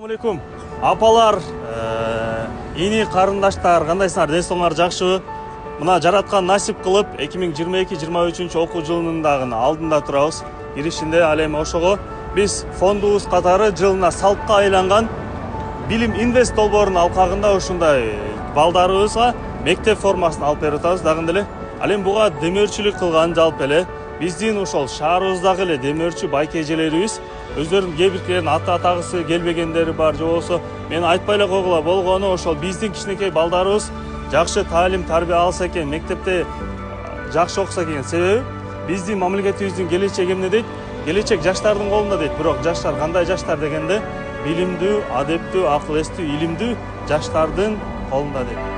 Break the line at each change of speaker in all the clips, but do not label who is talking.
Алейкум. Апалар, ини карындаштар, кандайсыңар? Десоңар жакшыбы? Мына жараткан насип кылып 2022-23 окуу жылынын дагы алдында турабыз. Киришинде ал эми ошого биз фондубуз катары жылына салтка айланган Билим Инвест долбоорунун алкагында ушундай балдарыбызга мектеп формасын алып берип атабыз. Дагы эле ал эми буга демөөрчүлүк кылган жалпы эле биздин ошол шаарыбыздагы эле демөөрчү байке эжелерибиз өздөрүнүн кээ биркилеринин ата атагысы келбегендери бар, же болбосо мен айтпай эле койгула болгону ошол биздин кичинекей балдарыбыз жакшы таалим тарбия алса экен, мектепте жакшы окуса экен. Себеби биздин мамлекетибиздин келечеги эмне дейт? Келечек жаштардын колунда дейт. Бирок жаштар кандай жаштар дегенде билимдүү, адептүү, акыл эстүү, илимдүү жаштардын колунда дейт.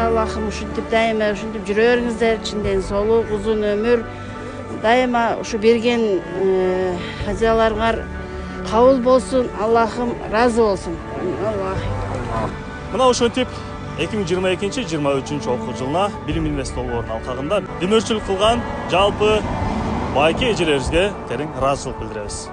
Allah'ım ушинтип дайыма ушинтип жүрө бериңиздер, чынден солук, узун өмүр. Дайыма ушу берген хазияларыңар кабыл болсун, Аллахым разы болсун.
Мына ушинтип 2022-23 окуу жылына Билим Инвест долбоорунун алкагында демөөрчүлүк кылган жалпы байке эжелерибизге терең ыраазычылык билдиребиз.